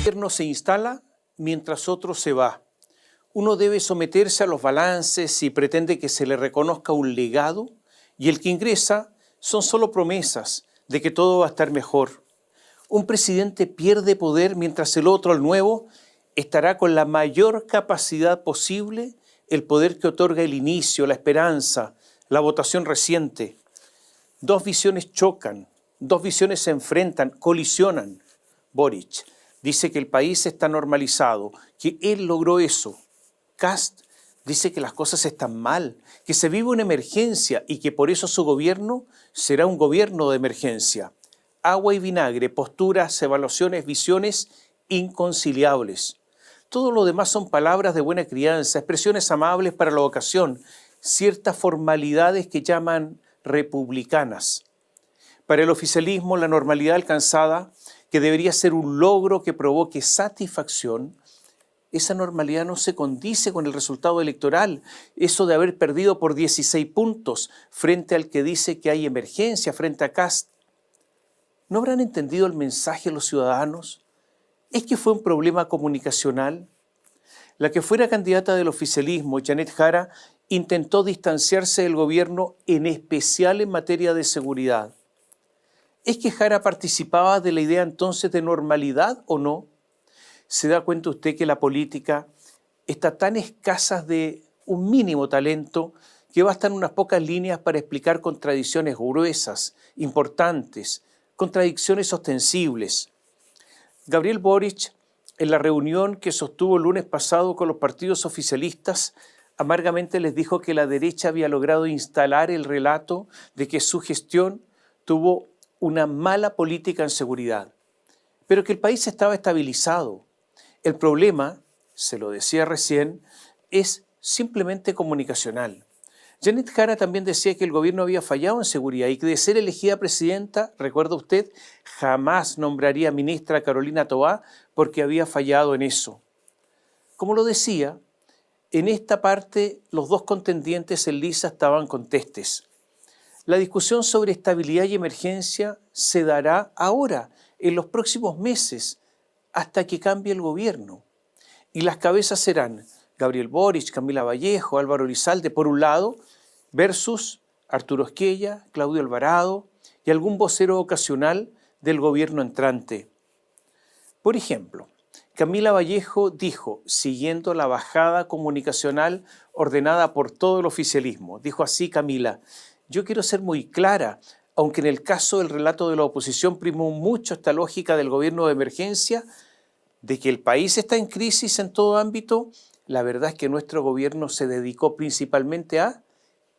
gobierno se instala mientras otro se va. Uno debe someterse a los balances si pretende que se le reconozca un legado, y el que ingresa son solo promesas de que todo va a estar mejor. Un presidente pierde poder mientras el otro, el nuevo, estará con la mayor capacidad posible, el poder que otorga el inicio, la esperanza, la votación reciente. Dos visiones chocan, dos visiones se enfrentan, colisionan. Boric dice que el país está normalizado, que él logró eso. Kast dice que las cosas están mal, que se vive una emergencia y que por eso su gobierno será un gobierno de emergencia. Agua y vinagre, posturas, evaluaciones, visiones inconciliables. Todo lo demás son palabras de buena crianza, expresiones amables para la ocasión, ciertas formalidades que llaman republicanas. Para el oficialismo, la normalidad alcanzada, que debería ser un logro que provoque satisfacción, esa normalidad no se condice con el resultado electoral, eso de haber perdido por 16 puntos frente al que dice que hay emergencia, frente a Kast. ¿No habrán entendido el mensaje los ciudadanos? ¿Es que fue un problema comunicacional? La que fuera candidata del oficialismo, Janet Jara, intentó distanciarse del gobierno, en especial en materia de seguridad. ¿Es que Jara participaba de la idea entonces de normalidad o no? ¿Se da cuenta usted que la política está tan escasa de un mínimo talento que bastan unas pocas líneas para explicar contradicciones gruesas, importantes, contradicciones ostensibles? Gabriel Boric, en la reunión que sostuvo el lunes pasado con los partidos oficialistas, amargamente les dijo que la derecha había logrado instalar el relato de que su gestión tuvo una mala política en seguridad, pero que el país estaba estabilizado. El problema, se lo decía recién, es simplemente comunicacional. Janet Jara también decía que el gobierno había fallado en seguridad y que de ser elegida presidenta, recuerda usted, jamás nombraría ministra a Carolina Toá porque había fallado en eso. Como lo decía, en esta parte los dos contendientes en lisa estaban contestes. La discusión sobre estabilidad y emergencia se dará ahora, en los próximos meses, hasta que cambie el gobierno. Y las cabezas serán Gabriel Boric, Camila Vallejo, Álvaro Elizalde, por un lado, versus Arturo Esquella, Claudio Alvarado y algún vocero ocasional del gobierno entrante. Por ejemplo, Camila Vallejo dijo, siguiendo la bajada comunicacional ordenada por todo el oficialismo, dijo así Camila: yo quiero ser muy clara, aunque en el caso del relato de la oposición primó mucho esta lógica del gobierno de emergencia, de que el país está en crisis en todo ámbito, la verdad es que nuestro gobierno se dedicó principalmente a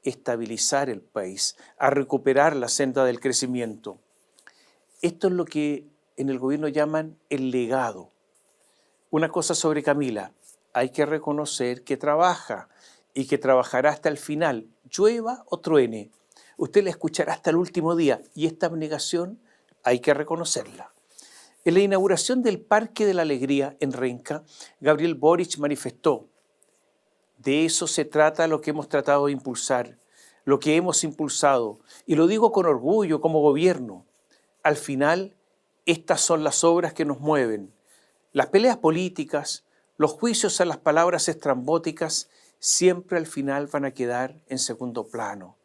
estabilizar el país, a recuperar la senda del crecimiento. Esto es lo que en el gobierno llaman el legado. Una cosa sobre Camila, hay que reconocer que trabaja y que trabajará hasta el final, llueva o truene. Usted la escuchará hasta el último día y esta abnegación hay que reconocerla. En la inauguración del Parque de la Alegría en Renca, Gabriel Boric manifestó: de eso se trata lo que hemos tratado de impulsar, lo que hemos impulsado, y lo digo con orgullo como gobierno. Al final, estas son las obras que nos mueven. Las peleas políticas, los juicios a las palabras estrambóticas, siempre al final van a quedar en segundo plano.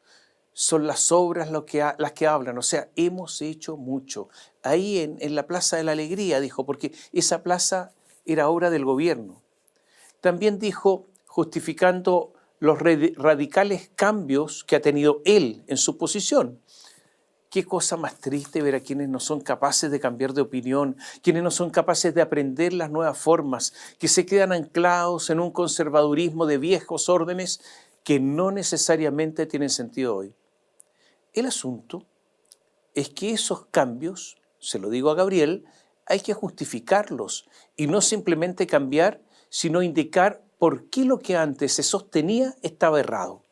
Son las obras las que hablan, o sea, hemos hecho mucho. Ahí en la Plaza de la Alegría, dijo, porque esa plaza era obra del gobierno. También dijo, justificando los radicales cambios que ha tenido él en su posición. Qué cosa más triste ver a quienes no son capaces de cambiar de opinión, quienes no son capaces de aprender las nuevas formas, que se quedan anclados en un conservadurismo de viejos órdenes que no necesariamente tienen sentido hoy. El asunto es que esos cambios, se lo digo a Gabriel, hay que justificarlos y no simplemente cambiar, sino indicar por qué lo que antes se sostenía estaba errado.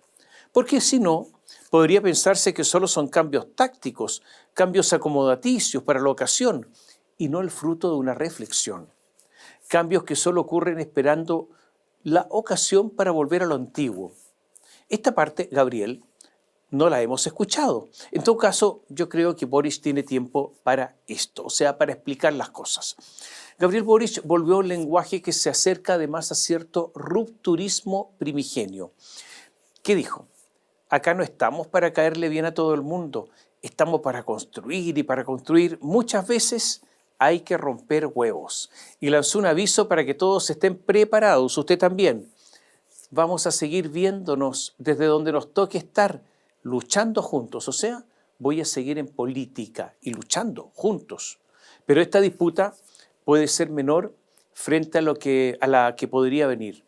Porque si no, podría pensarse que solo son cambios tácticos, cambios acomodaticios para la ocasión, y no el fruto de una reflexión. Cambios que solo ocurren esperando la ocasión para volver a lo antiguo. Esta parte, Gabriel, no la hemos escuchado. En todo caso, yo creo que Boric tiene tiempo para esto, o sea, para explicar las cosas. Gabriel Boric volvió a un lenguaje que se acerca además a cierto rupturismo primigenio. ¿Qué dijo? Acá no estamos para caerle bien a todo el mundo, estamos para construir, y para construir muchas veces hay que romper huevos. Y lanzó un aviso para que todos estén preparados, usted también. Vamos a seguir viéndonos desde donde nos toque estar, luchando juntos. O sea, voy a seguir en política y luchando juntos. Pero esta disputa puede ser menor frente a la que podría venir.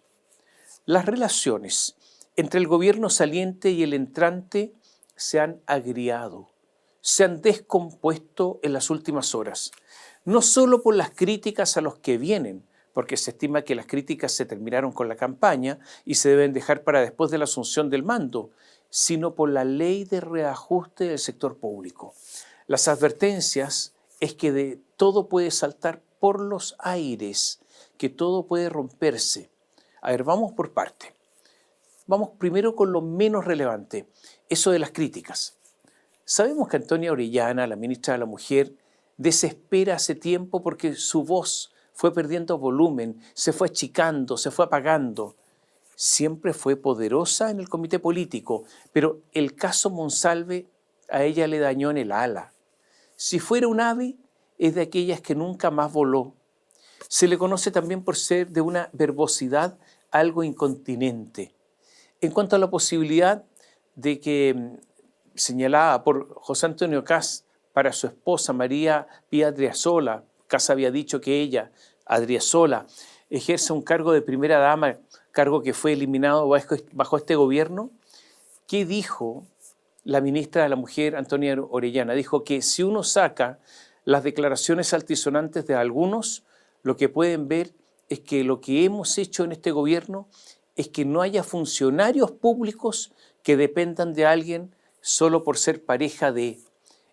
Las relaciones entre el gobierno saliente y el entrante se han agriado, se han descompuesto en las últimas horas, no solo por las críticas a los que vienen, porque se estima que las críticas se terminaron con la campaña y se deben dejar para después de la asunción del mando, sino por la ley de reajuste del sector público. Las advertencias es que de todo puede saltar por los aires, que todo puede romperse. A ver, vamos por parte. Vamos primero con lo menos relevante, eso de las críticas. Sabemos que Antonia Orellana, la ministra de la Mujer, desespera hace tiempo porque su voz fue perdiendo volumen, se fue achicando, se fue apagando. Siempre fue poderosa en el comité político, pero el caso Monsalve a ella le dañó en el ala. Si fuera un ave, es de aquellas que nunca más voló. Se le conoce también por ser de una verbosidad algo incontinente. En cuanto a la posibilidad de que, señalada por José Antonio Kast para su esposa María Pía Adriasola, Kast había dicho que ella, Adriasola, ejerce un cargo de primera dama, cargo que fue eliminado bajo este gobierno. ¿Qué dijo la ministra de la Mujer, Antonia Orellana? Dijo que si uno saca las declaraciones altisonantes de algunos, lo que pueden ver es que lo que hemos hecho en este gobierno es que no haya funcionarios públicos que dependan de alguien solo por ser pareja de.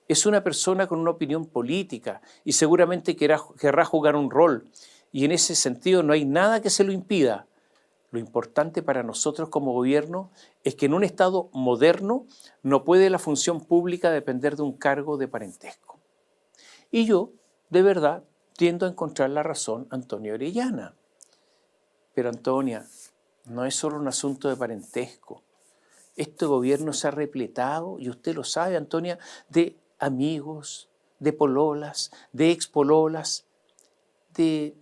Es una persona con una opinión política y seguramente querrá jugar un rol. Y en ese sentido no hay nada que se lo impida. Lo importante para nosotros como gobierno es que en un Estado moderno no puede la función pública depender de un cargo de parentesco. Y yo, de verdad, tiendo a encontrar la razón Antonia Orellana. Pero Antonia, no es solo un asunto de parentesco. Este gobierno se ha repletado, y usted lo sabe, Antonia, de amigos, de pololas, de expololas, de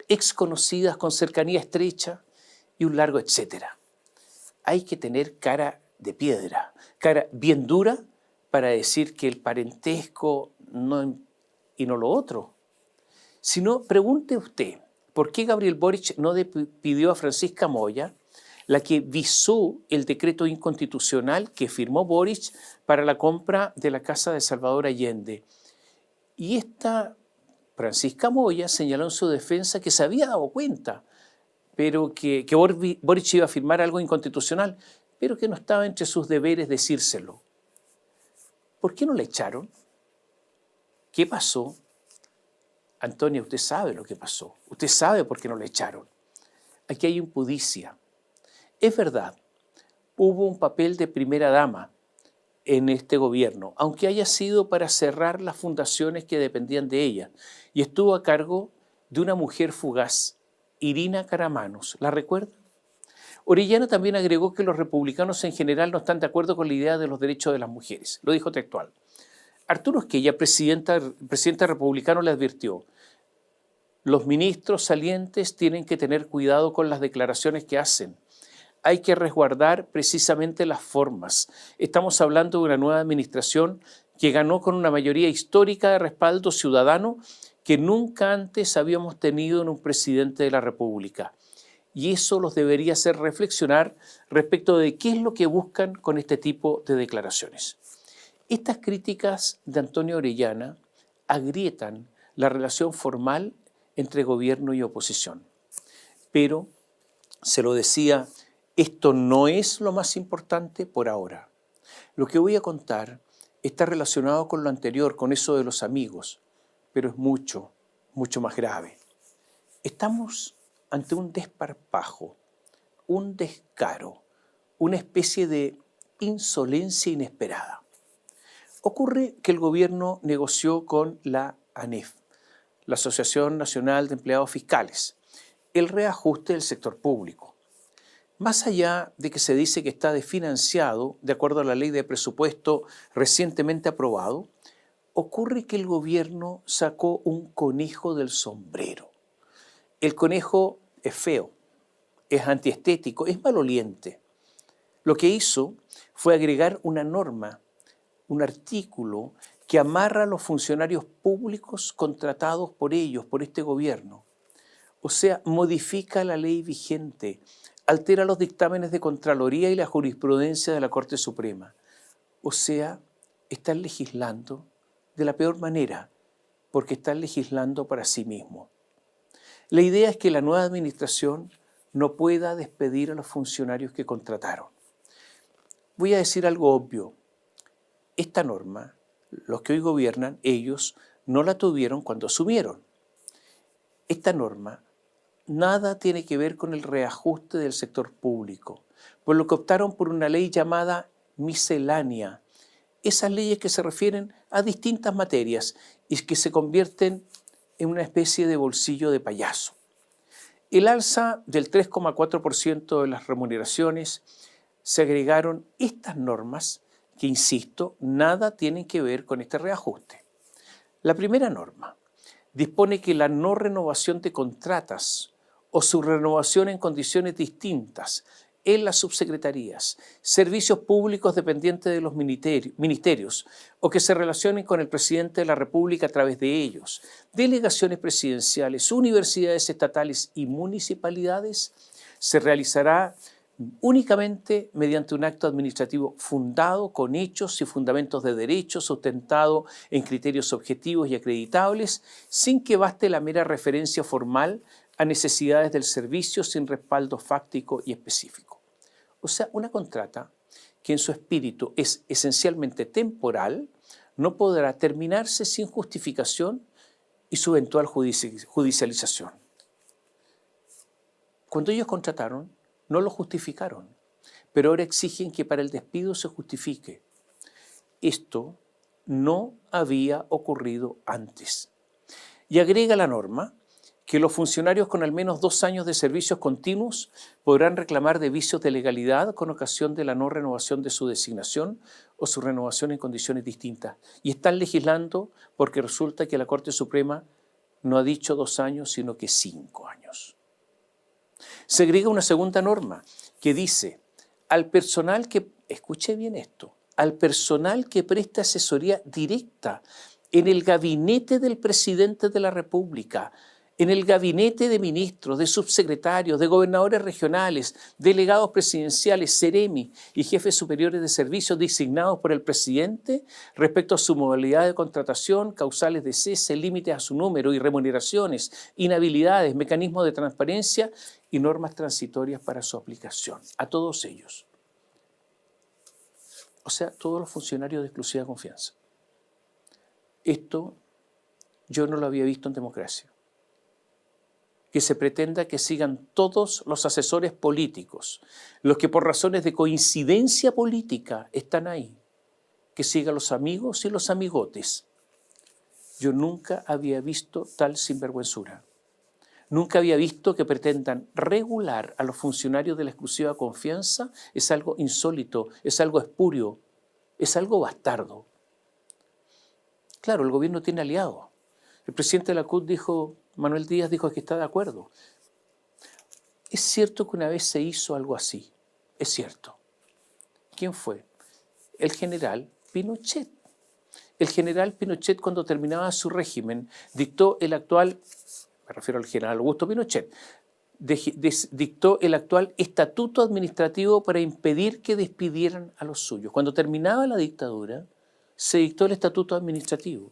exconocidas con cercanía estrecha y un largo etcétera. Hay que tener cara de piedra, cara bien dura para decir que el parentesco no, y no lo otro. Si no, pregunte usted, ¿por qué Gabriel Boric no pidió a Francisca Moya, la que visó el decreto inconstitucional que firmó Boric para la compra de la casa de Salvador Allende? Y esta Francisca Moya señaló en su defensa que se había dado cuenta, pero que Boric iba a firmar algo inconstitucional, pero que no estaba entre sus deberes decírselo. ¿Por qué no la echaron? ¿Qué pasó? Antonia, usted sabe lo que pasó. Usted sabe por qué no la echaron. Aquí hay impudicia. Es verdad, hubo un papel de primera dama en este gobierno, aunque haya sido para cerrar las fundaciones que dependían de ella, y estuvo a cargo de una mujer fugaz, Irina Karamanos. ¿La recuerda? Orellana también agregó que los republicanos en general no están de acuerdo con la idea de los derechos de las mujeres. Lo dijo textual. Arturo Esquella, presidente republicano, le advirtió: los ministros salientes tienen que tener cuidado con las declaraciones que hacen. Hay que resguardar precisamente las formas. Estamos hablando de una nueva administración que ganó con una mayoría histórica de respaldo ciudadano que nunca antes habíamos tenido en un presidente de la República. Y eso los debería hacer reflexionar respecto de qué es lo que buscan con este tipo de declaraciones. Estas críticas de Antonio Orellana agrietan la relación formal entre gobierno y oposición. Pero, se lo decía, esto no es lo más importante por ahora. Lo que voy a contar está relacionado con lo anterior, con eso de los amigos, pero es mucho, mucho más grave. Estamos ante un desparpajo, un descaro, una especie de insolencia inesperada. Ocurre que el gobierno negoció con la ANEF, la Asociación Nacional de Empleados Fiscales, el reajuste del sector público. Más allá de que se dice que está desfinanciado, de acuerdo a la ley de presupuesto recientemente aprobado, ocurre que el gobierno sacó un conejo del sombrero. El conejo es feo, es antiestético, es maloliente. Lo que hizo fue agregar una norma, un artículo que amarra a los funcionarios públicos contratados por ellos, por este gobierno. O sea, modifica la ley vigente, altera los dictámenes de Contraloría y la jurisprudencia de la Corte Suprema. O sea, están legislando de la peor manera, porque están legislando para sí mismos. La idea es que la nueva administración no pueda despedir a los funcionarios que contrataron. Voy a decir algo obvio. Esta norma, los que hoy gobiernan, ellos no la tuvieron cuando asumieron. Esta norma nada tiene que ver con el reajuste del sector público, por lo que optaron por una ley llamada miscelánea. Esas leyes que se refieren a distintas materias y que se convierten en una especie de bolsillo de payaso. El alza del 3,4% de las remuneraciones, se agregaron estas normas que, insisto, nada tienen que ver con este reajuste. La primera norma dispone que la no renovación de contratas o su renovación en condiciones distintas en las subsecretarías, servicios públicos dependientes de los ministerios o que se relacionen con el presidente de la República a través de ellos, delegaciones presidenciales, universidades estatales y municipalidades, se realizará únicamente mediante un acto administrativo fundado con hechos y fundamentos de derecho, sustentado en criterios objetivos y acreditables, sin que baste la mera referencia formal a necesidades del servicio sin respaldo fáctico y específico. O sea, una contrata que en su espíritu es esencialmente temporal, no podrá terminarse sin justificación y su eventual judicialización. Cuando ellos contrataron, no lo justificaron, pero ahora exigen que para el despido se justifique. Esto no había ocurrido antes. Y agrega la norma que los funcionarios con al menos 2 años de servicios continuos podrán reclamar de vicios de legalidad con ocasión de la no renovación de su designación o su renovación en condiciones distintas. Y están legislando porque resulta que la Corte Suprema no ha dicho 2 años, sino que 5 años. Se agrega una segunda norma que dice, al personal que, escuche bien esto, al personal que preste asesoría directa en el gabinete del presidente de la República, en el gabinete de ministros, de subsecretarios, de gobernadores regionales, delegados presidenciales, seremi y jefes superiores de servicios designados por el presidente respecto a su modalidad de contratación, causales de cese, límites a su número y remuneraciones, inhabilidades, mecanismos de transparencia y normas transitorias para su aplicación. A todos ellos. O sea, todos los funcionarios de exclusiva confianza. Esto yo no lo había visto en democracia. Que se pretenda que sigan todos los asesores políticos, los que por razones de coincidencia política están ahí, que sigan los amigos y los amigotes. Yo nunca había visto tal sinvergüenzura. Nunca había visto que pretendan regular a los funcionarios de la exclusiva confianza. Es algo insólito, es algo espurio, es algo bastardo. Claro, el gobierno tiene aliados. El presidente de la CUT dijo, Manuel Díaz dijo que está de acuerdo. Es cierto que una vez se hizo algo así, es cierto. ¿Quién fue? El general Pinochet. El general Pinochet, cuando terminaba su régimen, dictó el actual, me refiero al general Augusto Pinochet, dictó el actual estatuto administrativo para impedir que despidieran a los suyos. Cuando terminaba la dictadura, se dictó el estatuto administrativo.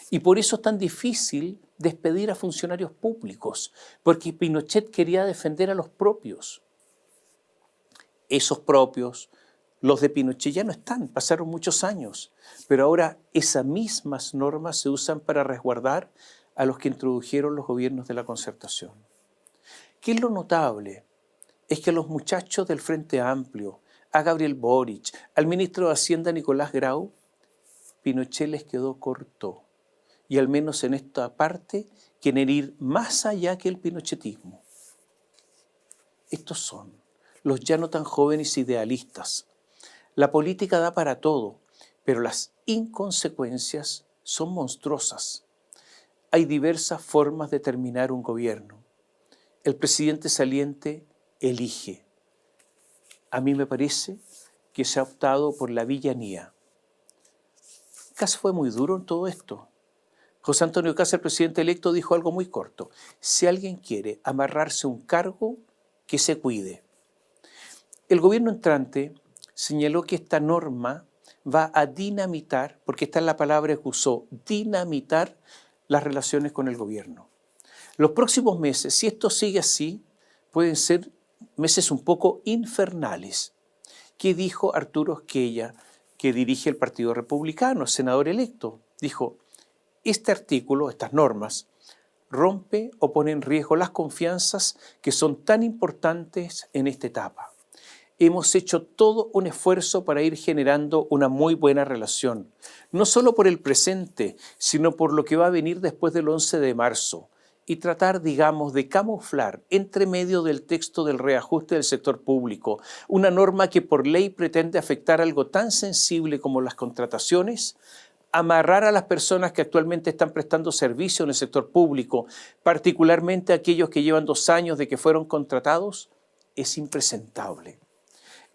Y por eso es tan difícil despedir a funcionarios públicos, porque Pinochet quería defender a los propios. Esos propios, los de Pinochet ya no están, pasaron muchos años, pero ahora esas mismas normas se usan para resguardar a los que introdujeron los gobiernos de la Concertación. ¿Qué es lo notable? Es que a los muchachos del Frente Amplio, a Gabriel Boric, al ministro de Hacienda Nicolás Grau, Pinochet les quedó corto. y al menos en esta parte quieren ir más allá que el pinochetismo. Estos son los ya no tan jóvenes idealistas. La política da para todo, pero las inconsecuencias son monstruosas. Hay diversas formas de terminar un gobierno. El presidente saliente elige. A mí me parece que se ha optado por la villanía. Kast fue muy duro en todo esto. José Antonio Kast, el presidente electo, dijo algo muy corto. Si alguien quiere amarrarse un cargo, que se cuide. El gobierno entrante señaló que esta norma va a dinamitar, porque esta es la palabra que usó, dinamitar las relaciones con el gobierno. Los próximos meses, si esto sigue así, pueden ser meses un poco infernales. ¿Qué dijo Arturo Esquella, que dirige el Partido Republicano, senador electo? Dijo, este artículo, estas normas, rompe o pone en riesgo las confianzas que son tan importantes en esta etapa. Hemos hecho todo un esfuerzo para ir generando una muy buena relación, no solo por el presente, sino por lo que va a venir después del 11 de marzo, y tratar, digamos, de camuflar entre medio del texto del reajuste del sector público una norma que por ley pretende afectar algo tan sensible como las contrataciones, amarrar a las personas que actualmente están prestando servicio en el sector público, particularmente aquellos que llevan 2 años de que fueron contratados, es impresentable.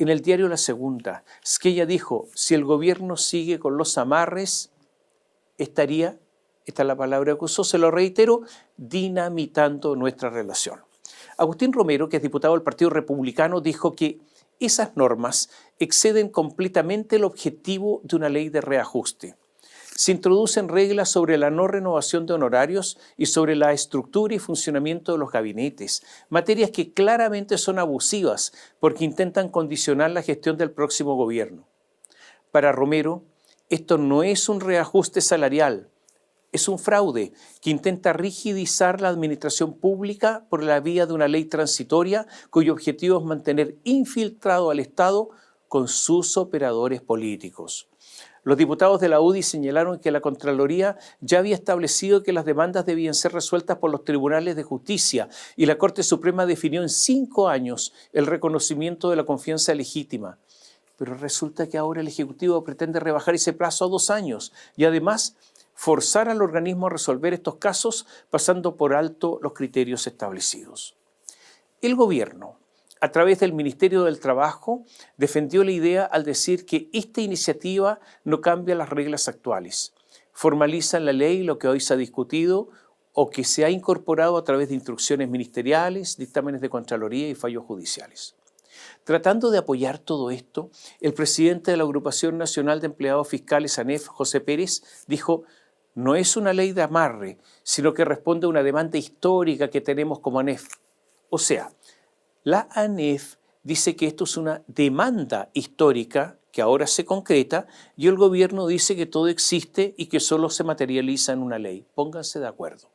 En el diario La Segunda, Esquella dijo, si el gobierno sigue con los amarres, estaría, esta es la palabra que usó, se lo reitero, dinamitando nuestra relación. Agustín Romero, que es diputado del Partido Republicano, dijo que esas normas exceden completamente el objetivo de una ley de reajuste. Se introducen reglas sobre la no renovación de honorarios y sobre la estructura y funcionamiento de los gabinetes, materias que claramente son abusivas porque intentan condicionar la gestión del próximo gobierno. Para Romero, esto no es un reajuste salarial, es un fraude que intenta rigidizar la administración pública por la vía de una ley transitoria cuyo objetivo es mantener infiltrado al Estado con sus operadores políticos. Los diputados de la UDI señalaron que la Contraloría ya había establecido que las demandas debían ser resueltas por los tribunales de justicia y la Corte Suprema definió en 5 años el reconocimiento de la confianza legítima. Pero resulta que ahora el Ejecutivo pretende rebajar ese plazo a 2 años y además forzar al organismo a resolver estos casos pasando por alto los criterios establecidos. El gobierno, a través del Ministerio del Trabajo, defendió la idea al decir que esta iniciativa no cambia las reglas actuales, formaliza en la ley lo que hoy se ha discutido o que se ha incorporado a través de instrucciones ministeriales, dictámenes de Contraloría y fallos judiciales. Tratando de apoyar todo esto, el presidente de la Agrupación Nacional de Empleados Fiscales, ANEF, José Pérez, dijo: no es una ley de amarre, sino que responde a una demanda histórica que tenemos como ANEF. O sea, la ANEF dice que esto es una demanda histórica que ahora se concreta y el gobierno dice que todo existe y que solo se materializa en una ley. Pónganse de acuerdo.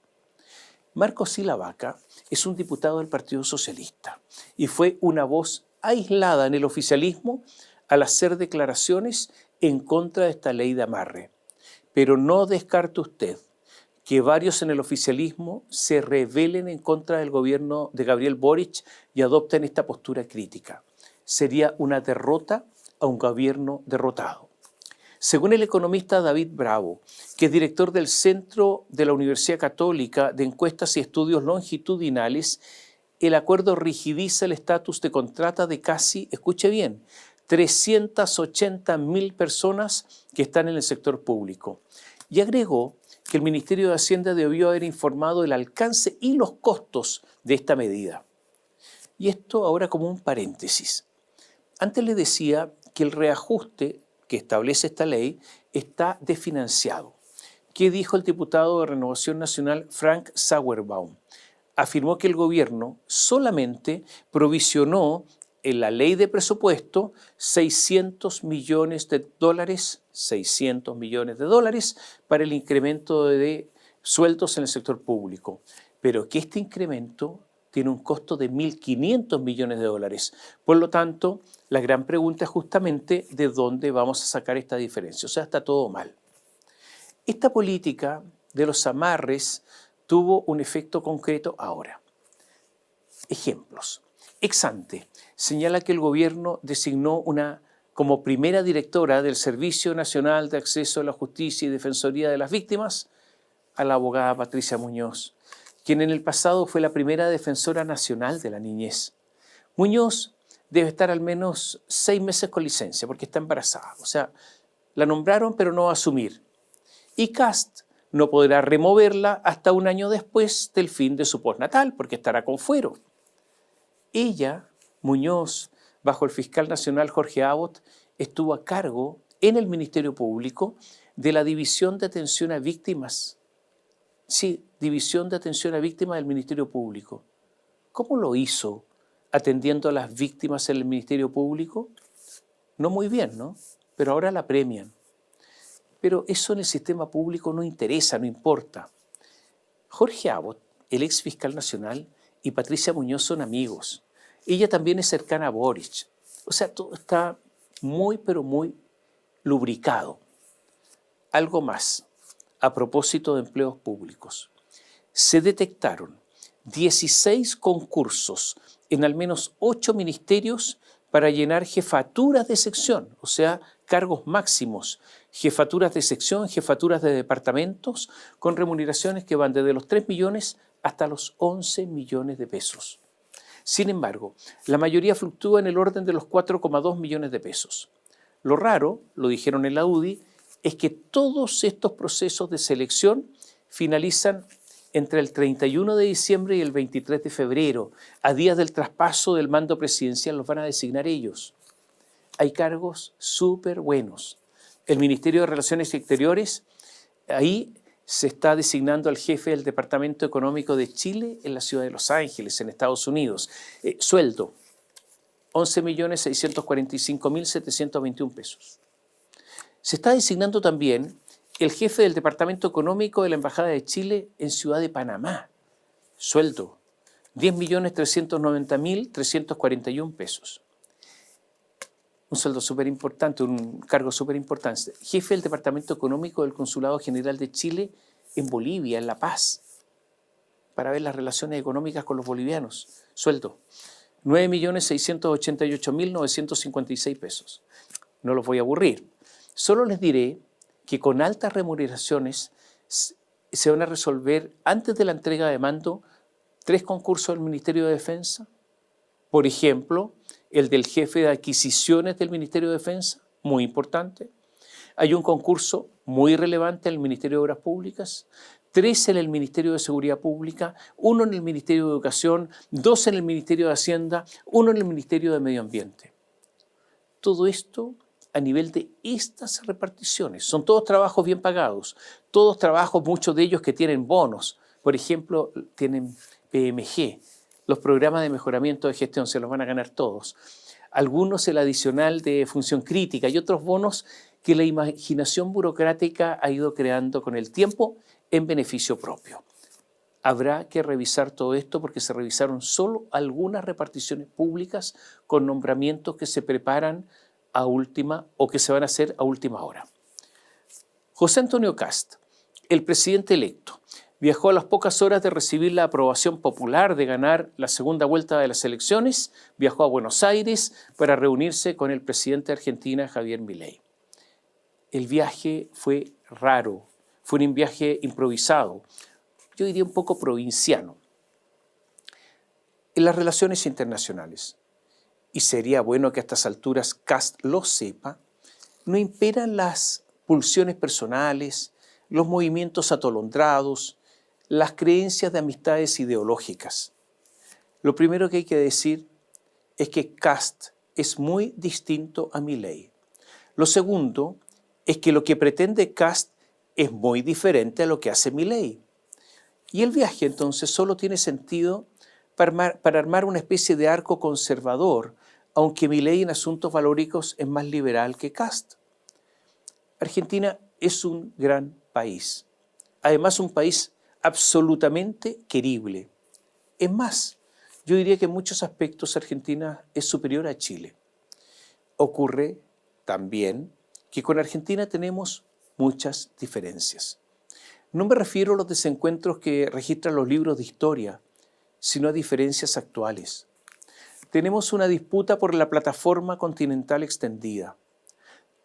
Marco Sila Vaca es un diputado del Partido Socialista y fue una voz aislada en el oficialismo al hacer declaraciones en contra de esta ley de amarre. Pero no descarte usted que varios en el oficialismo se rebelen en contra del gobierno de Gabriel Boric y adopten esta postura crítica. Sería una derrota a un gobierno derrotado. Según el economista David Bravo, que es director del Centro de la Universidad Católica de Encuestas y Estudios Longitudinales, el acuerdo rigidiza el estatus de contrata de casi, escuche bien, 380.000 personas que están en el sector público. Y agregó que el Ministerio de Hacienda debió haber informado del alcance y los costos de esta medida. Y esto ahora como un paréntesis. Antes le decía que el reajuste que establece esta ley está desfinanciado. ¿Qué dijo el diputado de Renovación Nacional Frank Sauerbaum? Afirmó que el gobierno solamente provisionó en la ley de presupuesto 600 millones de dólares para el incremento de sueldos en el sector público, pero que este incremento tiene un costo de 1.500 millones de dólares. Por lo tanto, la gran pregunta es justamente de dónde vamos a sacar esta diferencia. O sea, está todo mal. Esta política de los amarres tuvo un efecto concreto ahora. Ejemplos. Ex ante, señala que el gobierno designó como primera directora del Servicio Nacional de Acceso a la Justicia y Defensoría de las Víctimas a la abogada Patricia Muñoz, quien en el pasado fue la primera defensora nacional de la niñez. Muñoz debe estar al menos 6 meses con licencia porque está embarazada. O sea, la nombraron pero no va a asumir. Y Kast no podrá removerla hasta un año después del fin de su postnatal porque estará con fuero. Ella, Muñoz, bajo el fiscal nacional Jorge Abbott, estuvo a cargo en el Ministerio Público de la División de Atención a Víctimas. Sí, División de Atención a Víctimas del Ministerio Público. ¿Cómo lo hizo atendiendo a las víctimas en el Ministerio Público? No muy bien, ¿no? Pero ahora la premian. Pero eso en el sistema público no interesa, no importa. Jorge Abbott, el ex fiscal nacional, y Patricia Muñoz son amigos. Ella también es cercana a Boric. O sea, todo está muy, pero muy lubricado. Algo más, a propósito de empleos públicos. Se detectaron 16 concursos en al menos 8 ministerios para llenar jefaturas de sección, o sea, cargos máximos, jefaturas de sección, jefaturas de departamentos, con remuneraciones que van desde los 3 millones hasta los 11 millones de pesos. Sin embargo, la mayoría fluctúa en el orden de los 4,2 millones de pesos. Lo raro, lo dijeron en la UDI, es que todos estos procesos de selección finalizan entre el 31 de diciembre y el 23 de febrero. A días del traspaso del mando presidencial los van a designar ellos. Hay cargos súper buenos. El Ministerio de Relaciones Exteriores, ahí se está designando al jefe del Departamento Económico de Chile en la ciudad de Los Ángeles, en Estados Unidos. Sueldo, 11.645.721 pesos. Se está designando también el jefe del Departamento Económico de la Embajada de Chile en Ciudad de Panamá. Sueldo, 10.390.341 pesos. Un sueldo súper importante, un cargo súper importante. Jefe del Departamento Económico del Consulado General de Chile en Bolivia, en La Paz, para ver las relaciones económicas con los bolivianos. Sueldo, 9.688.956 pesos. No los voy a aburrir. Solo les diré que con altas remuneraciones se van a resolver antes de la entrega de mando 3 concursos del Ministerio de Defensa. Por ejemplo, el del jefe de adquisiciones del Ministerio de Defensa, muy importante. Hay un concurso muy relevante en el Ministerio de Obras Públicas, 3 en el Ministerio de Seguridad Pública, 1 en el Ministerio de Educación, 2 en el Ministerio de Hacienda, 1 en el Ministerio de Medio Ambiente. Todo esto a nivel de estas reparticiones. Son todos trabajos bien pagados, todos trabajos, muchos de ellos que tienen bonos. Por ejemplo, tienen PMG, los programas de mejoramiento de gestión, se los van a ganar todos. Algunos el adicional de función crítica y otros bonos que la imaginación burocrática ha ido creando con el tiempo en beneficio propio. Habrá que revisar todo esto porque se revisaron solo algunas reparticiones públicas con nombramientos que se preparan a última o que se van a hacer a última hora. José Antonio Kast, el presidente electo, viajó a las pocas horas de recibir la aprobación popular de ganar la segunda vuelta de las elecciones, viajó a Buenos Aires para reunirse con el presidente de Argentina, Javier Milei. El viaje fue raro, fue un viaje improvisado, yo diría un poco provinciano. En las relaciones internacionales, y sería bueno que a estas alturas Kast lo sepa, no imperan las pulsiones personales, los movimientos atolondrados, las creencias de amistades ideológicas. Lo primero que hay que decir es que Kast es muy distinto a Milei. Lo segundo es que lo que pretende Kast es muy diferente a lo que hace Milei. Y el viaje entonces solo tiene sentido para armar una especie de arco conservador, aunque Milei en asuntos valóricos es más liberal que Kast. Argentina es un gran país, además un país absolutamente querible. Es más, yo diría que en muchos aspectos Argentina es superior a Chile. Ocurre también que con Argentina tenemos muchas diferencias. No me refiero a los desencuentros que registran los libros de historia, sino a diferencias actuales. Tenemos una disputa por la plataforma continental extendida.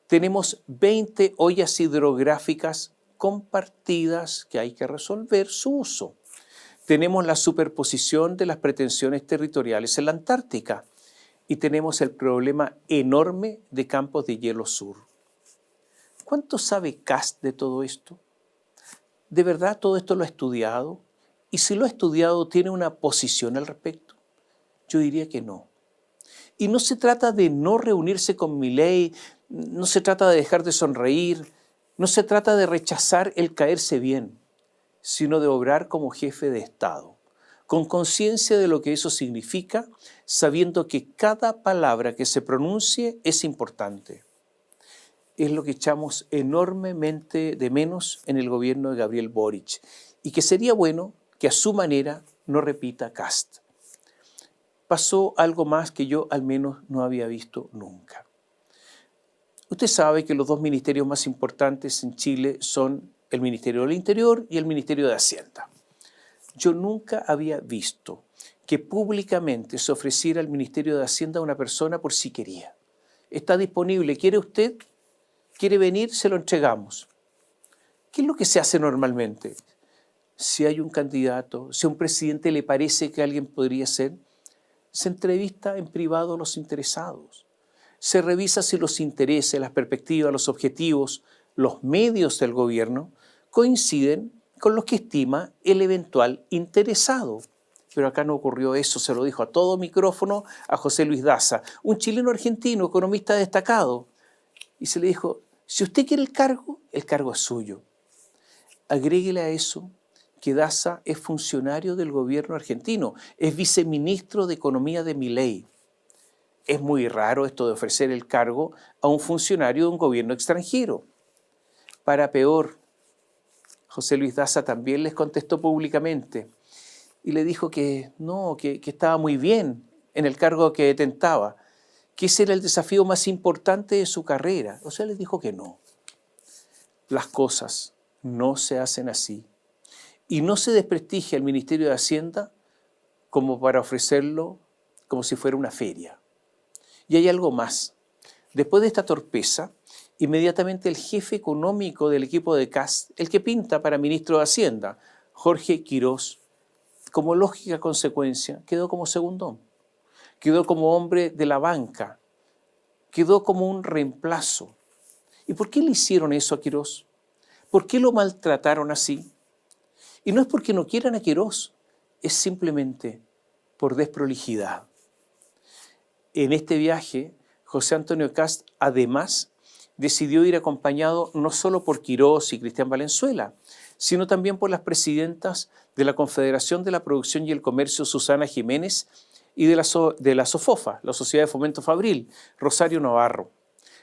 Tenemos 20 ollas hidrográficas compartidas que hay que resolver su uso. Tenemos la superposición de las pretensiones territoriales en la Antártica y tenemos el problema enorme de campos de hielo sur. ¿Cuánto sabe Kast de todo esto? ¿De verdad todo esto lo ha estudiado? Y si lo ha estudiado, ¿tiene una posición al respecto? Yo diría que no. Y no se trata de no reunirse con Milei, no se trata de dejar de sonreír, no se trata de rechazar el caerse bien, sino de obrar como jefe de Estado, con conciencia de lo que eso significa, sabiendo que cada palabra que se pronuncie es importante. Es lo que echamos enormemente de menos en el gobierno de Gabriel Boric, y que sería bueno que a su manera no repita Kast. Pasó algo más que yo al menos no había visto nunca. Usted sabe que los dos ministerios más importantes en Chile son el Ministerio del Interior y el Ministerio de Hacienda. Yo nunca había visto que públicamente se ofreciera al Ministerio de Hacienda a una persona por si quería. Está disponible, ¿quiere usted? ¿Quiere venir? Se lo entregamos. ¿Qué es lo que se hace normalmente? Si hay un candidato, si a un presidente le parece que alguien podría ser, se entrevista en privado a los interesados. Se revisa si los intereses, las perspectivas, los objetivos, los medios del gobierno coinciden con los que estima el eventual interesado. Pero acá no ocurrió eso, se lo dijo a todo micrófono a José Luis Daza, un chileno argentino, economista destacado. Y se le dijo, si usted quiere el cargo es suyo. Agréguele a eso que Daza es funcionario del gobierno argentino, es viceministro de Economía de Milei. Es muy raro esto de ofrecer el cargo a un funcionario de un gobierno extranjero. Para peor, José Luis Daza también les contestó públicamente y le dijo que no, que estaba muy bien en el cargo que tentaba, que ese era el desafío más importante de su carrera. O sea, les dijo que no. Las cosas no se hacen así. Y no se desprestigia el Ministerio de Hacienda como para ofrecerlo como si fuera una feria. Y hay algo más. Después de esta torpeza, inmediatamente el jefe económico del equipo de Kast, el que pinta para ministro de Hacienda, Jorge Quirós, como lógica consecuencia, quedó como segundón. Quedó como hombre de la banca. Quedó como un reemplazo. ¿Y por qué le hicieron eso a Quirós? ¿Por qué lo maltrataron así? Y no es porque no quieran a Quirós, es simplemente por desprolijidad. En este viaje, José Antonio Kast, además, decidió ir acompañado no solo por Quirós y Cristian Valenzuela, sino también por las presidentas de la Confederación de la Producción y el Comercio, Susana Jiménez, y de la SOFOFA, la Sociedad de Fomento Fabril, Rosario Navarro.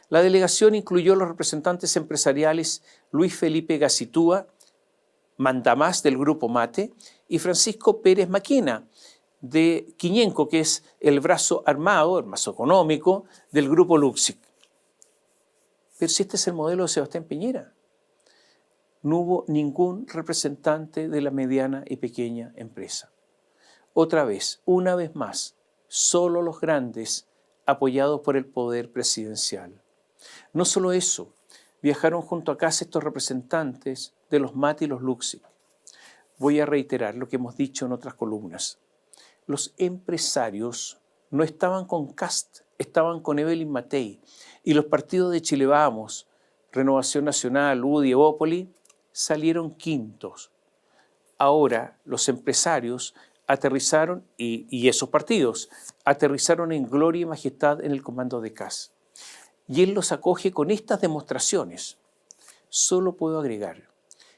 La delegación incluyó a los representantes empresariales Luis Felipe Gacitúa, mandamás del Grupo Mate, y Francisco Pérez Maquena, de Quiñenco, que es el brazo armado, el brazo económico del Grupo Luxic. Pero si este es el modelo de Sebastián Piñera, no hubo ningún representante de la mediana y pequeña empresa. Otra vez, una vez más, solo los grandes apoyados por el poder presidencial. No solo eso, viajaron junto a casa estos representantes de los Mate y los Luxic. Voy a reiterar lo que hemos dicho en otras columnas. Los empresarios no estaban con Kast, estaban con Evelyn Matei, y los partidos de Chile Vamos, Renovación Nacional, UDI, Evópoli, salieron quintos. Ahora los empresarios aterrizaron, y esos partidos, aterrizaron en gloria y majestad en el comando de Kast. Y él los acoge con estas demostraciones. Solo puedo agregar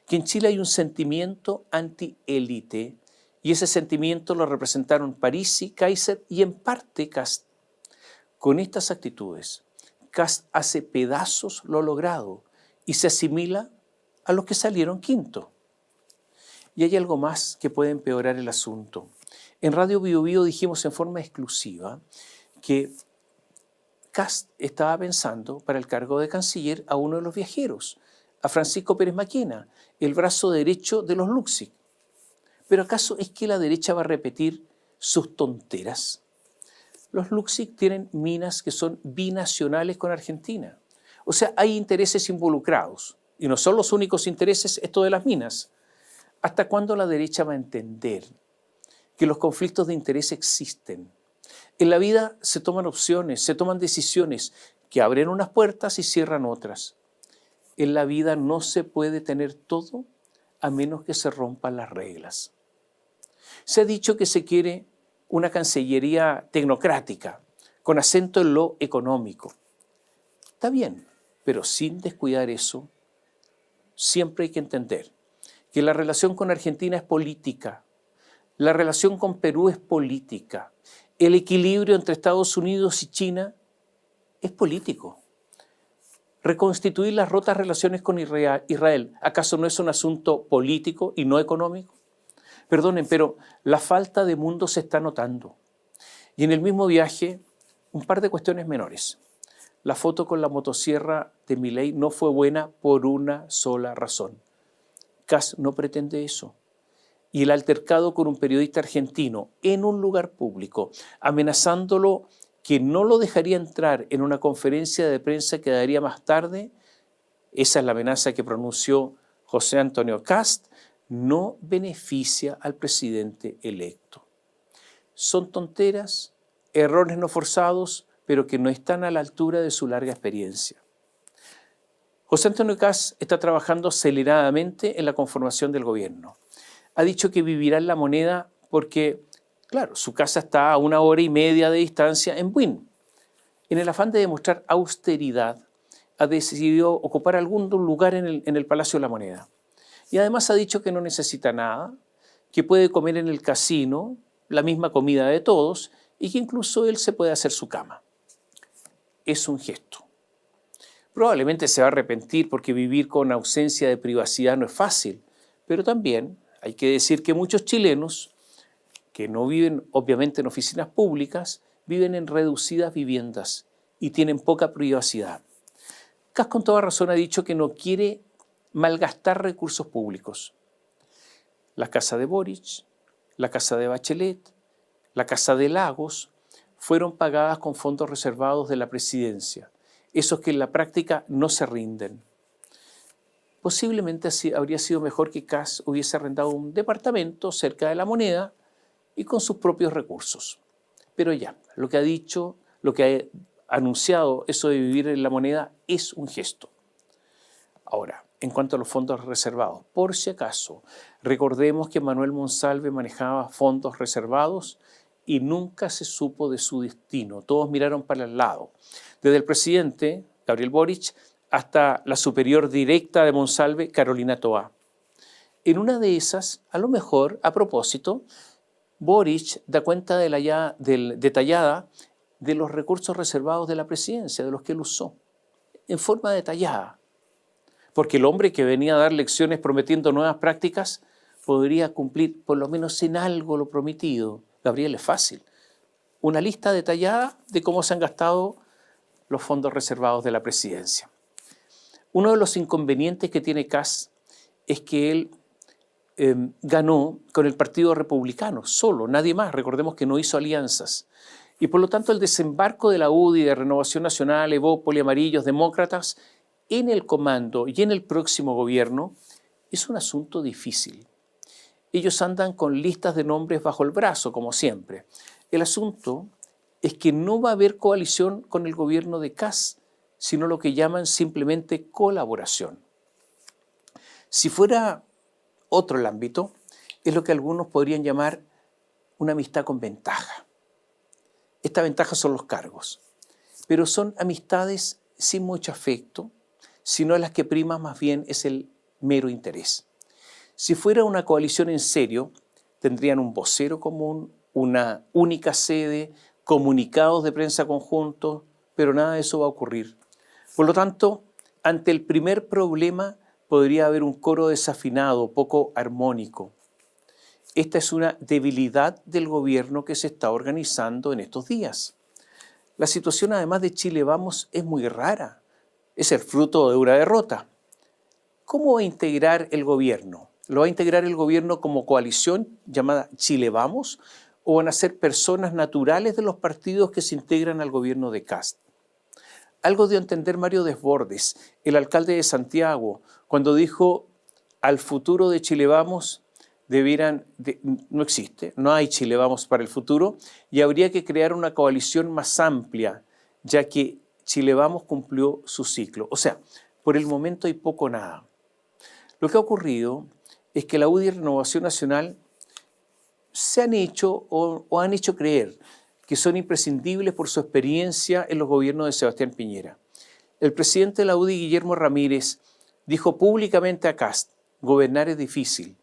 que en Chile hay un sentimiento anti-élite, y ese sentimiento lo representaron Parisi, Kaiser y en parte Kast. Con estas actitudes, Kast hace pedazos lo logrado y se asimila a los que salieron quinto. Y hay algo más que puede empeorar el asunto. En Radio Bio Bio dijimos en forma exclusiva que Kast estaba pensando para el cargo de canciller a uno de los viajeros, a Francisco Pérez Maquena, el brazo derecho de los Luksic. ¿Pero acaso es que la derecha va a repetir sus tonteras? Los Luksic tienen minas que son binacionales con Argentina. O sea, hay intereses involucrados. Y no son los únicos intereses esto de las minas. ¿Hasta cuándo la derecha va a entender que los conflictos de interés existen? En la vida se toman opciones, se toman decisiones que abren unas puertas y cierran otras. En la vida no se puede tener todo a menos que se rompan las reglas. Se ha dicho que se quiere una cancillería tecnocrática, con acento en lo económico. Está bien, pero sin descuidar eso, siempre hay que entender que la relación con Argentina es política, la relación con Perú es política, el equilibrio entre Estados Unidos y China es político. Reconstituir las rotas relaciones con Israel, ¿acaso no es un asunto político y no económico? Perdonen, pero la falta de mundo se está notando. Y en el mismo viaje, un par de cuestiones menores. La foto con la motosierra de Milei no fue buena por una sola razón. Kast no pretende eso. Y el altercado con un periodista argentino en un lugar público, amenazándolo que no lo dejaría entrar en una conferencia de prensa que daría más tarde, esa es la amenaza que pronunció José Antonio Kast, no beneficia al presidente electo. Son tonteras, errores no forzados, pero que no están a la altura de su larga experiencia. José Antonio Kast está trabajando aceleradamente en la conformación del gobierno. Ha dicho que vivirá en La Moneda porque, claro, su casa está a 1 hora y media de distancia en Buin. En el afán de demostrar austeridad, ha decidido ocupar algún lugar en el Palacio de la Moneda. Y además ha dicho que no necesita nada, que puede comer en el casino la misma comida de todos y que incluso él se puede hacer su cama. Es un gesto. Probablemente se va a arrepentir porque vivir con ausencia de privacidad no es fácil, pero también hay que decir que muchos chilenos que no viven obviamente en oficinas públicas, viven en reducidas viviendas y tienen poca privacidad. Kast con toda razón ha dicho que no quiere malgastar recursos públicos. La casa de Boric, la casa de Bachelet, la casa de Lagos fueron pagadas con fondos reservados de la presidencia, esos que en la práctica no se rinden. Posiblemente así habría sido mejor que Kast hubiese arrendado un departamento cerca de La Moneda y con sus propios recursos. Pero ya, lo que ha dicho, lo que ha anunciado, eso de vivir en La Moneda, es un gesto. Ahora, en cuanto a los fondos reservados, por si acaso, recordemos que Manuel Monsalve manejaba fondos reservados y nunca se supo de su destino. Todos miraron para el lado. Desde el presidente, Gabriel Boric, hasta la superior directa de Monsalve, Carolina Toá. En una de esas, a lo mejor, a propósito, Boric da cuenta detallada de los recursos reservados de la presidencia, de los que él usó, en forma detallada. Porque el hombre que venía a dar lecciones prometiendo nuevas prácticas podría cumplir por lo menos en algo lo prometido. Gabriel, es fácil. Una lista detallada de cómo se han gastado los fondos reservados de la presidencia. Uno de los inconvenientes que tiene Kast es que él ganó con el Partido Republicano, solo, nadie más. Recordemos que no hizo alianzas. Y por lo tanto el desembarco de la UDI, de Renovación Nacional, Evópoli, Amarillos, Demócratas, en el comando y en el próximo gobierno, es un asunto difícil. Ellos andan con listas de nombres bajo el brazo, como siempre. El asunto es que no va a haber coalición con el gobierno de Kast, sino lo que llaman simplemente colaboración. Si fuera otro el ámbito, es lo que algunos podrían llamar una amistad con ventaja. Esta ventaja son los cargos, pero son amistades sin mucho afecto, sino las que prima más bien es el mero interés. Si fuera una coalición en serio, tendrían un vocero común, una única sede, comunicados de prensa conjuntos, pero nada de eso va a ocurrir. Por lo tanto, ante el primer problema podría haber un coro desafinado, poco armónico. Esta es una debilidad del gobierno que se está organizando en estos días. La situación, además de Chile Vamos, es muy rara. Es el fruto de una derrota. ¿Cómo va a integrar el gobierno? ¿Lo va a integrar el gobierno como coalición llamada Chile Vamos? ¿O van a ser personas naturales de los partidos que se integran al gobierno de Kast? Algo dio a entender Mario Desbordes, el alcalde de Santiago, cuando dijo: al futuro de Chile Vamos no existe, no hay Chile Vamos para el futuro, y habría que crear una coalición más amplia, ya que Chile Vamos cumplió su ciclo. O sea, por el momento hay poco o nada. Lo que ha ocurrido es que la UDI y Renovación Nacional se han hecho o han hecho creer que son imprescindibles por su experiencia en los gobiernos de Sebastián Piñera. El presidente de la UDI, Guillermo Ramírez, dijo públicamente a Kast: gobernar es difícil.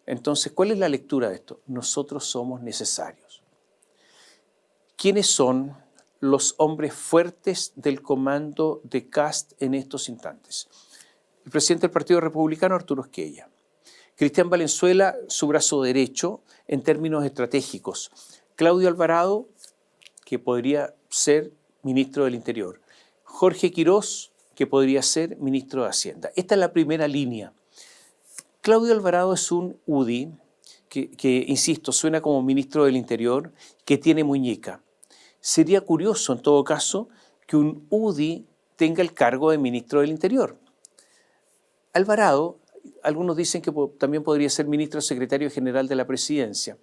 Entonces, ¿cuál es la lectura de esto? Nosotros somos necesarios. ¿Quiénes son los hombres fuertes del comando de Kast en estos instantes? El presidente del Partido Republicano, Arturo Esquella. Cristian Valenzuela, su brazo derecho en términos estratégicos. Claudio Alvarado, que podría ser ministro del Interior. Jorge Quirós, que podría ser ministro de Hacienda. Esta es la primera línea. Claudio Alvarado es un UDI que, insisto, suena como ministro del Interior, que tiene muñeca. Sería curioso, en todo caso, que un UDI tenga el cargo de ministro del Interior. Alvarado, algunos dicen que también podría ser ministro secretario general de la Presidencia.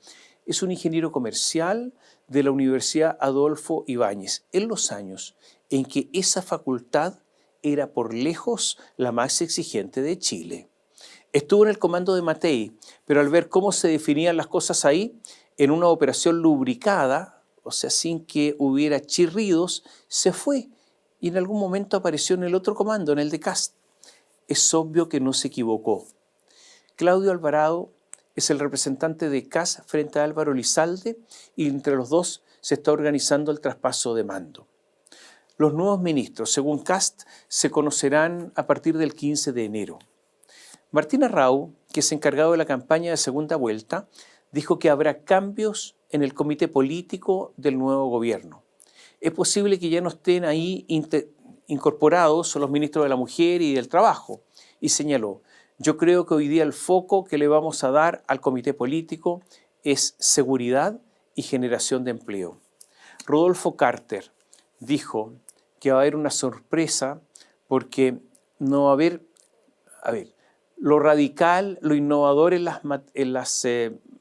Es un ingeniero comercial de la Universidad Adolfo Ibáñez, en los años en que esa facultad era por lejos la más exigente de Chile. Estuvo en el comando de Matei, pero al ver cómo se definían las cosas ahí, en una operación lubricada, o sea, sin que hubiera chirridos, se fue y en algún momento apareció en el otro comando, en el de Kast. Es obvio que no se equivocó. Claudio Alvarado es el representante de Kast frente a Álvaro Elizalde y entre los dos se está organizando el traspaso de mando. Los nuevos ministros, según Kast, se conocerán a partir del 15 de enero. Martín Arrau, que es encargado de la campaña de segunda vuelta, dijo que habrá cambios en el comité político del nuevo gobierno. Es posible que ya no estén ahí incorporados los ministros de la Mujer y del Trabajo, y señaló: yo creo que hoy día el foco que le vamos a dar al comité político es seguridad y generación de empleo. Rodolfo Carter dijo que va a haber una sorpresa porque no va a haber, lo radical, lo innovador en las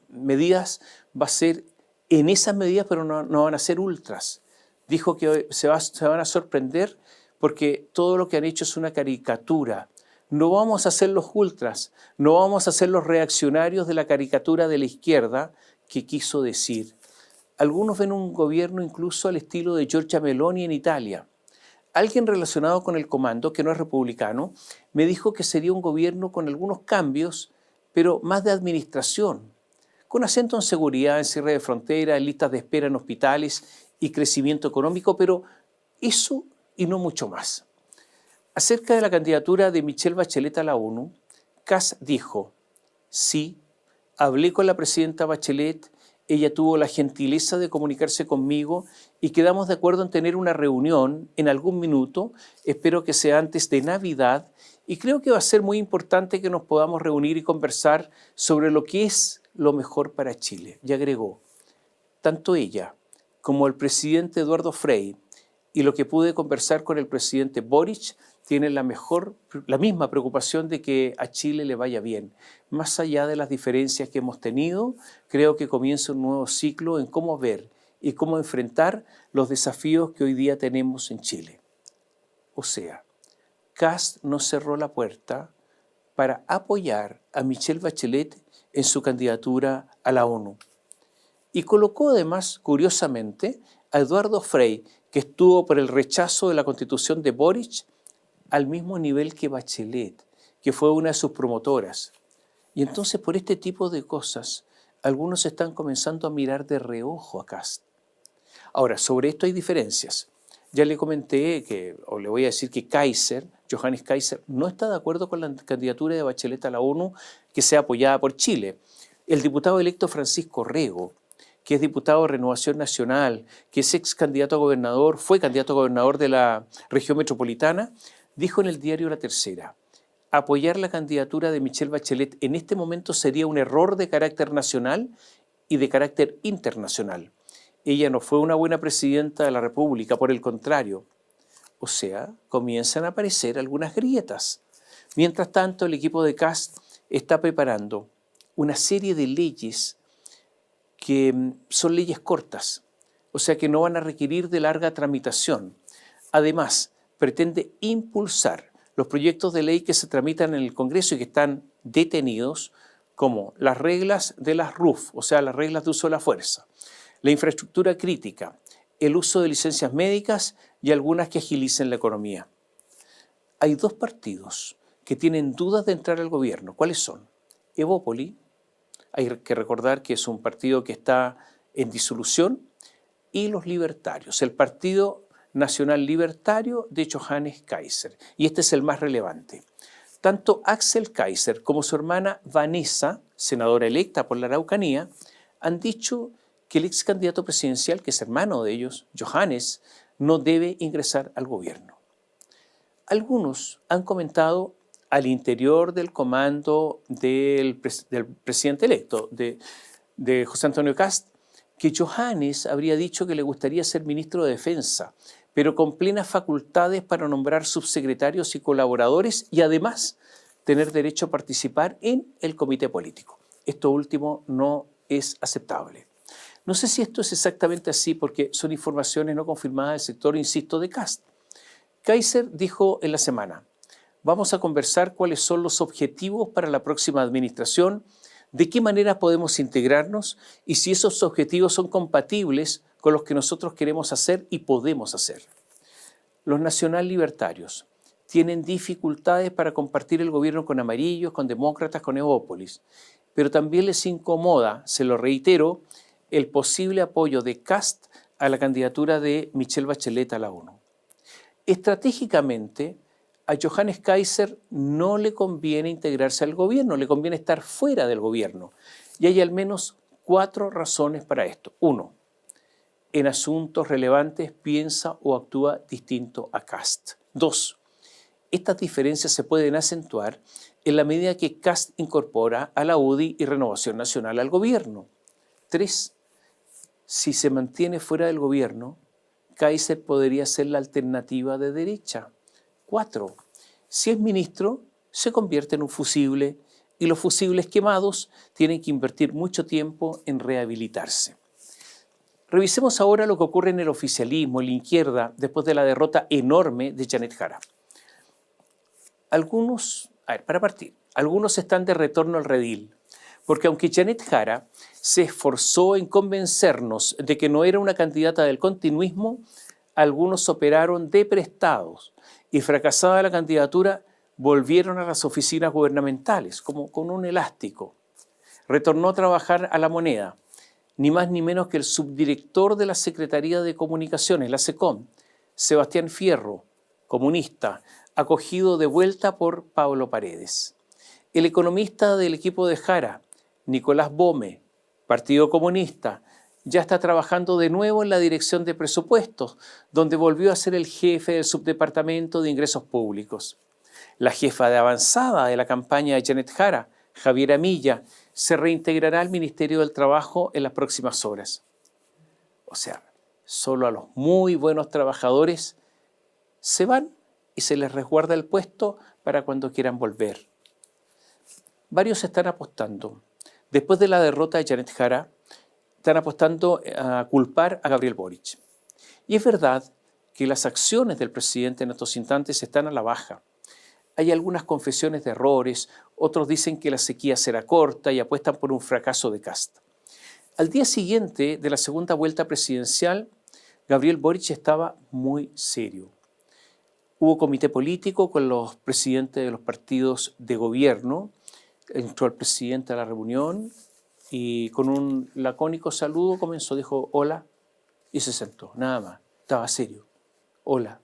medidas va a ser en esas medidas, pero no van a ser ultras. Dijo que se van a sorprender porque todo lo que han hecho es una caricatura. No vamos a hacer los ultras, no vamos a hacer los reaccionarios de la caricatura de la izquierda que quiso decir. Algunos ven un gobierno incluso al estilo de Giorgia Meloni en Italia. Alguien relacionado con el comando, que no es republicano, me dijo que sería un gobierno con algunos cambios, pero más de administración, con acento en seguridad, en cierre de fronteras, en listas de espera en hospitales y crecimiento económico, pero eso y no mucho más. Acerca de la candidatura de Michelle Bachelet a la ONU, Kast dijo: sí, hablé con la presidenta Bachelet, ella tuvo la gentileza de comunicarse conmigo y quedamos de acuerdo en tener una reunión en algún minuto, espero que sea antes de Navidad, y creo que va a ser muy importante que nos podamos reunir y conversar sobre lo que es lo mejor para Chile. Y agregó: tanto ella como el presidente Eduardo Frei y lo que pude conversar con el presidente Boric tienen la misma preocupación de que a Chile le vaya bien. Más allá de las diferencias que hemos tenido, creo que comienza un nuevo ciclo en cómo ver y cómo enfrentar los desafíos que hoy día tenemos en Chile. O sea, Kast no cerró la puerta para apoyar a Michelle Bachelet en su candidatura a la ONU. Y colocó además, curiosamente, a Eduardo Frei, que estuvo por el rechazo de la constitución de Boric, al mismo nivel que Bachelet, que fue una de sus promotoras. Y entonces, por este tipo de cosas, algunos están comenzando a mirar de reojo a Kast. Ahora, sobre esto hay diferencias. Ya le comenté le voy a decir que Johannes Kaiser, no está de acuerdo con la candidatura de Bachelet a la ONU que sea apoyada por Chile. El diputado electo Francisco Rego, que es diputado de Renovación Nacional, que es ex candidato a gobernador, fue candidato a gobernador de la región metropolitana, dijo en el diario La Tercera: apoyar la candidatura de Michelle Bachelet en este momento sería un error de carácter nacional y de carácter internacional. Ella no fue una buena presidenta de la República, por el contrario. O sea, comienzan a aparecer algunas grietas. Mientras tanto, el equipo de Kast está preparando una serie de leyes que son leyes cortas, o sea que no van a requerir de larga tramitación. Además, pretende impulsar los proyectos de ley que se tramitan en el Congreso y que están detenidos, como las reglas de las RUF, o sea, las reglas de uso de la fuerza, la infraestructura crítica, el uso de licencias médicas y algunas que agilicen la economía. Hay dos partidos que tienen dudas de entrar al gobierno. ¿Cuáles son? Evópoli, hay que recordar que es un partido que está en disolución, y los libertarios, el Partido Nacional Libertario de Johannes Kaiser. Y este es el más relevante. Tanto Axel Kaiser como su hermana Vanessa, senadora electa por la Araucanía, han dicho que el ex candidato presidencial, que es hermano de ellos, Johannes, no debe ingresar al gobierno. Algunos han comentado al interior del comando del presidente electo, de José Antonio Kast, que Johannes habría dicho que le gustaría ser ministro de Defensa, pero con plenas facultades para nombrar subsecretarios y colaboradores y además tener derecho a participar en el comité político. Esto último no es aceptable. No sé si esto es exactamente así porque son informaciones no confirmadas del sector, insisto, de Kast. Kaiser dijo en la semana: vamos a conversar cuáles son los objetivos para la próxima administración, de qué manera podemos integrarnos y si esos objetivos son compatibles con los que nosotros queremos hacer y podemos hacer. Los nacional libertarios tienen dificultades para compartir el gobierno con amarillos, con demócratas, con Evópolis, pero también les incomoda, se lo reitero, el posible apoyo de Kast a la candidatura de Michelle Bachelet a la ONU. Estratégicamente, a Johannes Kaiser no le conviene integrarse al gobierno, le conviene estar fuera del gobierno. Y hay al menos 4 razones para esto. 1. En asuntos relevantes piensa o actúa distinto a Kast. 2. Estas diferencias se pueden acentuar en la medida que Kast incorpora a la UDI y Renovación Nacional al gobierno. 3. Si se mantiene fuera del gobierno, Kaiser podría ser la alternativa de derecha. 4. Si es ministro, se convierte en un fusible y los fusibles quemados tienen que invertir mucho tiempo en rehabilitarse. Revisemos ahora lo que ocurre en el oficialismo, en la izquierda, después de la derrota enorme de Janet Jara. Algunos están de retorno al redil, porque aunque Janet Jara se esforzó en convencernos de que no era una candidata del continuismo, algunos operaron de prestados y fracasada la candidatura volvieron a las oficinas gubernamentales, como con un elástico. Retornó a trabajar a La Moneda, ni más ni menos que el subdirector de la Secretaría de Comunicaciones, la SECOM, Sebastián Fierro, comunista, acogido de vuelta por Pablo Paredes. El economista del equipo de Jara, Nicolás Bome, Partido Comunista, ya está trabajando de nuevo en la dirección de presupuestos, donde volvió a ser el jefe del subdepartamento de ingresos públicos. La jefa de avanzada de la campaña de Janet Jara, Javiera Milla, se reintegrará al Ministerio del Trabajo en las próximas horas. O sea, solo a los muy buenos trabajadores se van y se les resguarda el puesto para cuando quieran volver. Varios están apostando. Después de la derrota de Janet Jara, están apostando a culpar a Gabriel Boric. Y es verdad que las acciones del presidente en estos instantes están a la baja. Hay algunas confesiones de errores, otros dicen que la sequía será corta y apuestan por un fracaso de Kast. Al día siguiente de la segunda vuelta presidencial, Gabriel Boric estaba muy serio. Hubo comité político con los presidentes de los partidos de gobierno, entró el presidente a la reunión y con un lacónico saludo comenzó, dijo hola y se sentó, nada más, estaba serio, hola.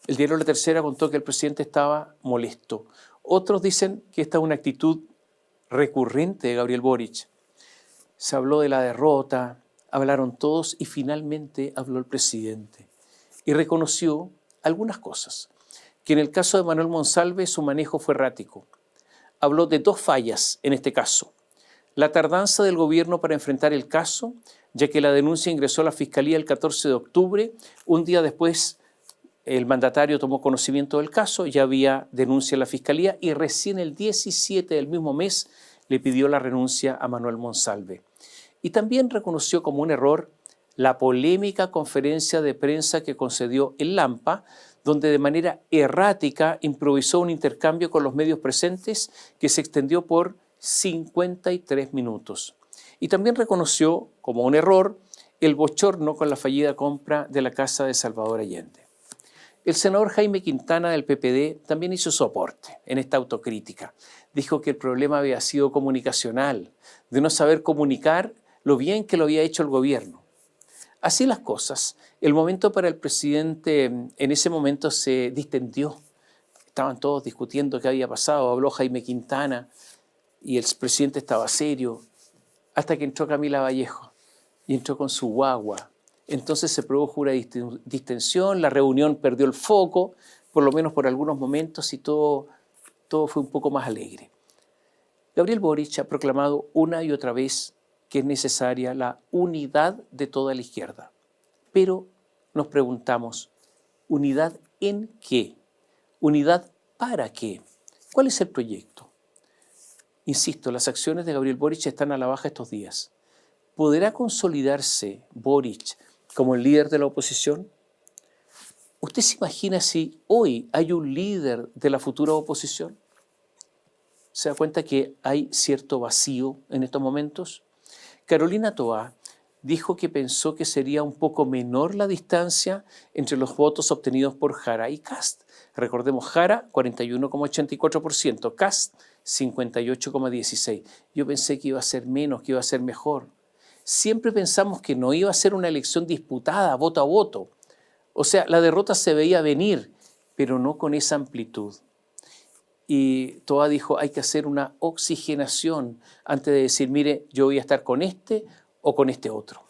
El diario La Tercera contó que el presidente estaba molesto. Otros dicen que esta es una actitud recurrente de Gabriel Boric. Se habló de la derrota, hablaron todos y finalmente habló el presidente y reconoció algunas cosas. que en el caso de Manuel Monsalve su manejo fue errático. Habló de dos fallas en este caso. La tardanza del gobierno para enfrentar el caso, ya que la denuncia ingresó a la Fiscalía el 14 de octubre, un día después el mandatario tomó conocimiento del caso, ya había denuncia en la Fiscalía y recién el 17 del mismo mes le pidió la renuncia a Manuel Monsalve. Y también reconoció como un error la polémica conferencia de prensa que concedió el Lampa, donde de manera errática improvisó un intercambio con los medios presentes que se extendió por 53 minutos. Y también reconoció como un error el bochorno con la fallida compra de la casa de Salvador Allende. El senador Jaime Quintana del PPD también hizo su aporte en esta autocrítica. Dijo que el problema había sido comunicacional, de no saber comunicar lo bien que lo había hecho el gobierno. Así las cosas, el momento para el presidente en ese momento se distendió. Estaban todos discutiendo qué había pasado, habló Jaime Quintana y el presidente estaba serio, hasta que entró Camila Vallejo y entró con su guagua. Entonces se produjo una distensión, la reunión perdió el foco, por lo menos por algunos momentos, y todo fue un poco más alegre. Gabriel Boric ha proclamado una y otra vez que es necesaria la unidad de toda la izquierda. Pero nos preguntamos, ¿unidad en qué? ¿Unidad para qué? ¿Cuál es el proyecto? Insisto, las acciones de Gabriel Boric están a la baja estos días. ¿Podrá consolidarse Boric como el líder de la oposición? ¿Usted se imagina si hoy hay un líder de la futura oposición? ¿Se da cuenta que hay cierto vacío en estos momentos? Carolina Toá dijo que pensó que sería un poco menor la distancia entre los votos obtenidos por Jara y Kast. Recordemos, Jara 41,84%, Kast 58,16%. Yo pensé que iba a ser menos, que iba a ser mejor. Siempre pensamos que no iba a ser una elección disputada, voto a voto. O sea, la derrota se veía venir, pero no con esa amplitud. Y Toá dijo, hay que hacer una oxigenación antes de decir, mire, yo voy a estar con este o con este otro.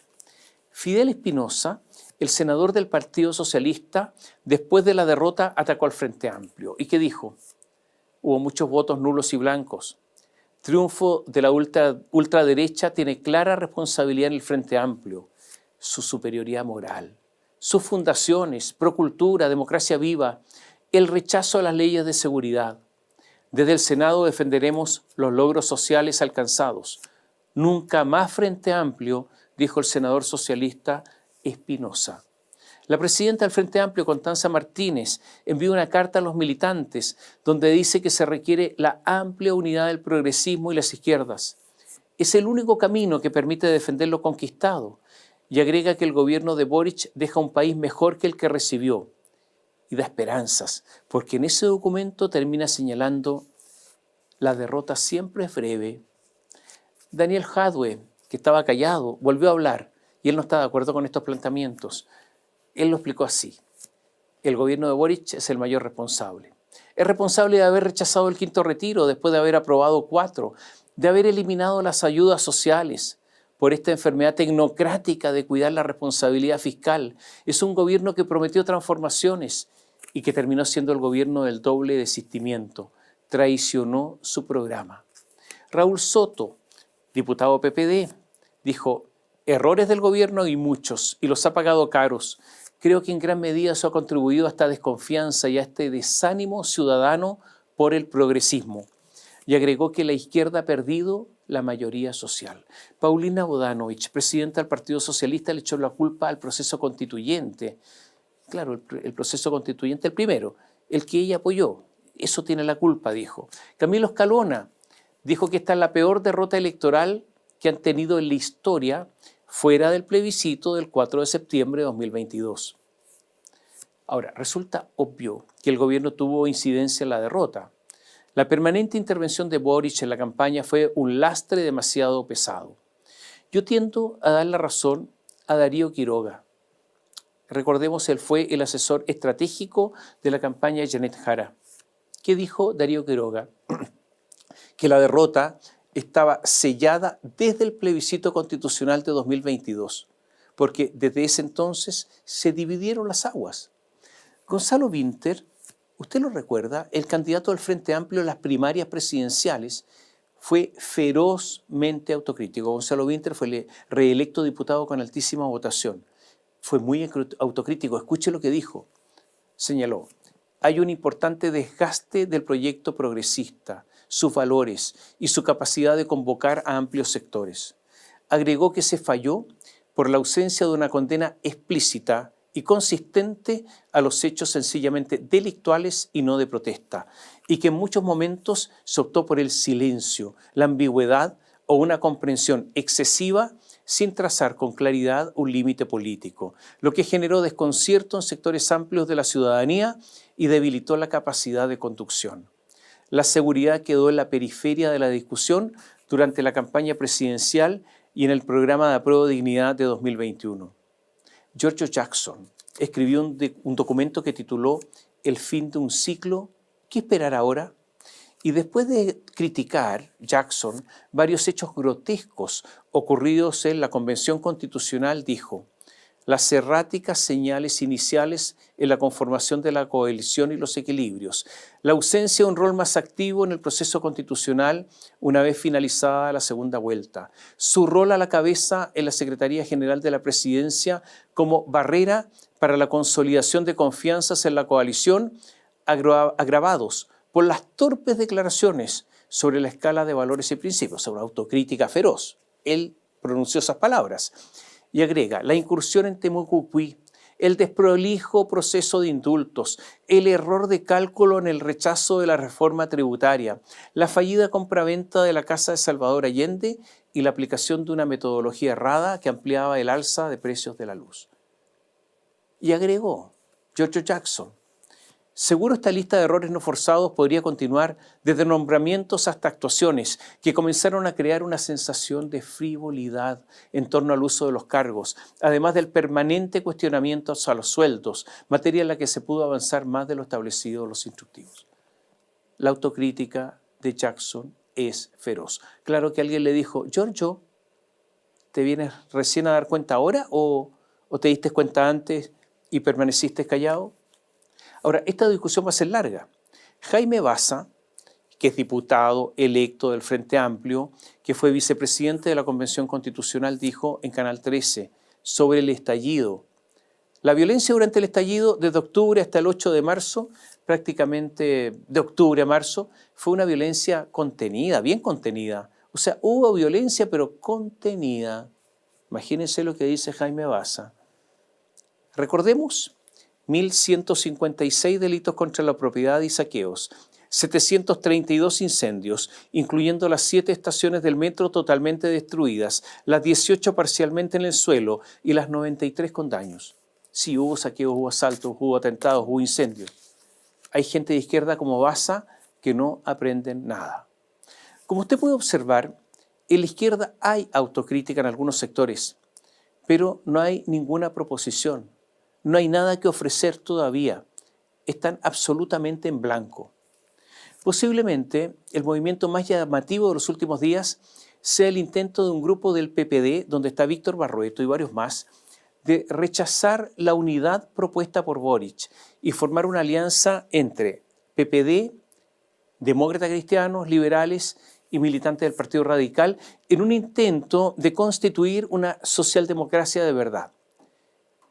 Fidel Espinosa, el senador del Partido Socialista, después de la derrota atacó al Frente Amplio. ¿Y qué dijo? Hubo muchos votos nulos y blancos. Triunfo de la ultraderecha tiene clara responsabilidad en el Frente Amplio, su superioridad moral, sus fundaciones, Procultura, Democracia Viva, el rechazo a las leyes de seguridad. Desde el Senado defenderemos los logros sociales alcanzados. Nunca más Frente Amplio, dijo el senador socialista Espinosa. La presidenta del Frente Amplio, Constanza Martínez, envió una carta a los militantes donde dice que se requiere la amplia unidad del progresismo y las izquierdas. Es el único camino que permite defender lo conquistado y agrega que el gobierno de Boric deja un país mejor que el que recibió. Y da esperanzas, porque en ese documento termina señalando la derrota siempre es breve. Daniel Jadwe, que estaba callado, volvió a hablar y él no está de acuerdo con estos planteamientos. Él lo explicó así. El gobierno de Boric es el mayor responsable. Es responsable de haber rechazado el quinto retiro después de haber aprobado 4, de haber eliminado las ayudas sociales por esta enfermedad tecnocrática de cuidar la responsabilidad fiscal. Es un gobierno que prometió transformaciones y que terminó siendo el gobierno del doble desistimiento. Traicionó su programa. Raúl Soto, diputado PPD, dijo, errores del gobierno y muchos, y los ha pagado caros. Creo que en gran medida eso ha contribuido a esta desconfianza y a este desánimo ciudadano por el progresismo. Y agregó que la izquierda ha perdido la mayoría social. Paulina Bodanovich, presidenta del Partido Socialista, le echó la culpa al proceso constituyente. Claro, el proceso constituyente el primero, el que ella apoyó. Eso tiene la culpa, dijo. Camilo Escalona dijo que esta es la peor derrota electoral que han tenido en la historia fuera del plebiscito del 4 de septiembre de 2022. Ahora, resulta obvio que el gobierno tuvo incidencia en la derrota. La permanente intervención de Boric en la campaña fue un lastre demasiado pesado. Yo tiendo a dar la razón a Darío Quiroga. Recordemos, él fue el asesor estratégico de la campaña de Janet Jara. ¿Qué dijo Darío Quiroga? Que la derrota estaba sellada desde el plebiscito constitucional de 2022, porque desde ese entonces se dividieron las aguas. Gonzalo Vinter Usted lo recuerda, el candidato del Frente Amplio en las primarias presidenciales fue ferozmente autocrítico. Gonzalo Winter fue reelecto diputado con altísima votación. Fue muy autocrítico. Escuche lo que dijo. Señaló: hay un importante desgaste del proyecto progresista, sus valores y su capacidad de convocar a amplios sectores. Agregó que se falló por la ausencia de una condena explícita y consistente a los hechos sencillamente delictuales y no de protesta, y que en muchos momentos se optó por el silencio, la ambigüedad o una comprensión excesiva sin trazar con claridad un límite político, lo que generó desconcierto en sectores amplios de la ciudadanía y debilitó la capacidad de conducción. La seguridad quedó en la periferia de la discusión durante la campaña presidencial y en el programa de Apruebo Dignidad de 2021. Giorgio Jackson escribió un documento que tituló El fin de un ciclo, ¿qué esperar ahora? Y después de criticar, Jackson, varios hechos grotescos ocurridos en la Convención Constitucional, dijo: las erráticas señales iniciales en la conformación de la coalición y los equilibrios, la ausencia de un rol más activo en el proceso constitucional una vez finalizada la segunda vuelta, su rol a la cabeza en la Secretaría General de la Presidencia como barrera para la consolidación de confianzas en la coalición, agravados por las torpes declaraciones sobre la escala de valores y principios, sobre autocrítica feroz. Él pronunció esas palabras. Y agrega: la incursión en Temucuicui, el desprolijo proceso de indultos, el error de cálculo en el rechazo de la reforma tributaria, la fallida compraventa de la casa de Salvador Allende y la aplicación de una metodología errada que ampliaba el alza de precios de la luz. Y agregó Giorgio Jackson: seguro esta lista de errores no forzados podría continuar desde nombramientos hasta actuaciones que comenzaron a crear una sensación de frivolidad en torno al uso de los cargos, además del permanente cuestionamiento a los sueldos, materia en la que se pudo avanzar más de lo establecido en los instructivos. La autocrítica de Jackson es feroz. Claro que alguien le dijo: Giorgio, ¿te vienes recién a dar cuenta ahora o te diste cuenta antes y permaneciste callado? Ahora, esta discusión va a ser larga. Jaime Baza, que es diputado electo del Frente Amplio, que fue vicepresidente de la Convención Constitucional, dijo en Canal 13 sobre el estallido: la violencia durante el estallido, desde octubre hasta el 8 de marzo, prácticamente de octubre a marzo, fue una violencia contenida, bien contenida. O sea, hubo violencia, pero contenida. Imagínense lo que dice Jaime Baza. Recordemos: 1.156 delitos contra la propiedad y saqueos, 732 incendios, incluyendo las 7 estaciones del metro totalmente destruidas, las 18 parcialmente en el suelo y las 93 con daños. Sí, hubo saqueos, hubo asaltos, hubo atentados, hubo incendios. Hay gente de izquierda como Baza que no aprenden nada. Como usted puede observar, en la izquierda hay autocrítica en algunos sectores, pero no hay ninguna proposición. No hay nada que ofrecer todavía. Están absolutamente en blanco. Posiblemente el movimiento más llamativo de los últimos días sea el intento de un grupo del PPD, donde está Víctor Barroeto y varios más, de rechazar la unidad propuesta por Boric y formar una alianza entre PPD, demócratas cristianos, liberales y militantes del Partido Radical en un intento de constituir una socialdemocracia de verdad.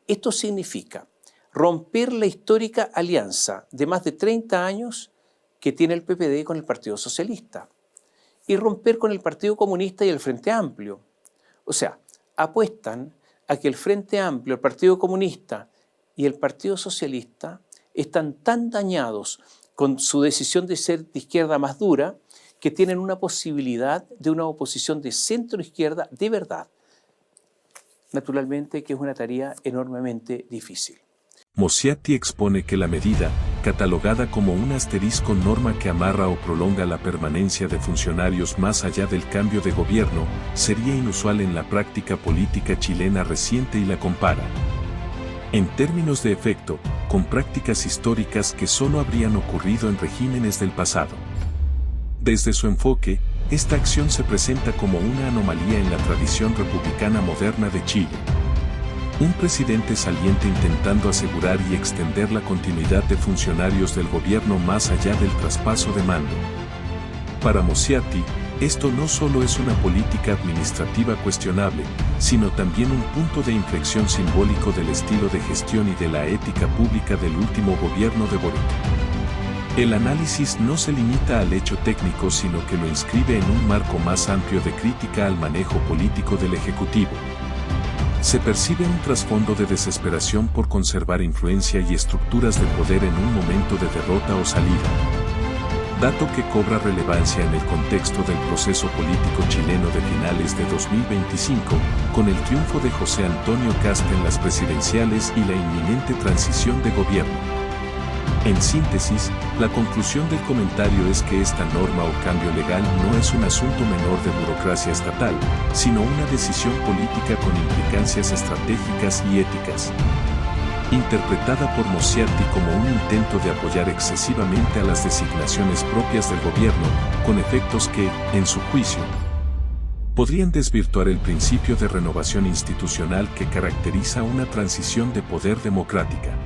Esto significa romper la histórica alianza de más de 30 años que tiene el PPD con el Partido Socialista y romper con el Partido Comunista y el Frente Amplio. O sea, apuestan a que el Frente Amplio, el Partido Comunista y el Partido Socialista están tan dañados con su decisión de ser de izquierda más dura que tienen una posibilidad de una oposición de centro-izquierda de verdad. Naturalmente que es una tarea enormemente difícil. Moziatti expone que la medida, catalogada como un asterisco norma que amarra o prolonga la permanencia de funcionarios más allá del cambio de gobierno, sería inusual en la práctica política chilena reciente y la compara, en términos de efecto, con prácticas históricas que solo habrían ocurrido en regímenes del pasado. Desde su enfoque, esta acción se presenta como una anomalía en la tradición republicana moderna de Chile. Un presidente saliente intentando asegurar y extender la continuidad de funcionarios del gobierno más allá del traspaso de mando. Para Moziatti, esto no solo es una política administrativa cuestionable, sino también un punto de inflexión simbólico del estilo de gestión y de la ética pública del último gobierno de Boric. El análisis no se limita al hecho técnico, sino que lo inscribe en un marco más amplio de crítica al manejo político del Ejecutivo. Se percibe un trasfondo de desesperación por conservar influencia y estructuras de poder en un momento de derrota o salida. Dato que cobra relevancia en el contexto del proceso político chileno de finales de 2025, con el triunfo de José Antonio Kast en las presidenciales y la inminente transición de gobierno. En síntesis, la conclusión del comentario es que esta norma o cambio legal no es un asunto menor de burocracia estatal, sino una decisión política con implicancias estratégicas y éticas. Interpretada por Moziatti como un intento de apoyar excesivamente a las designaciones propias del gobierno, con efectos que, en su juicio, podrían desvirtuar el principio de renovación institucional que caracteriza una transición de poder democrática.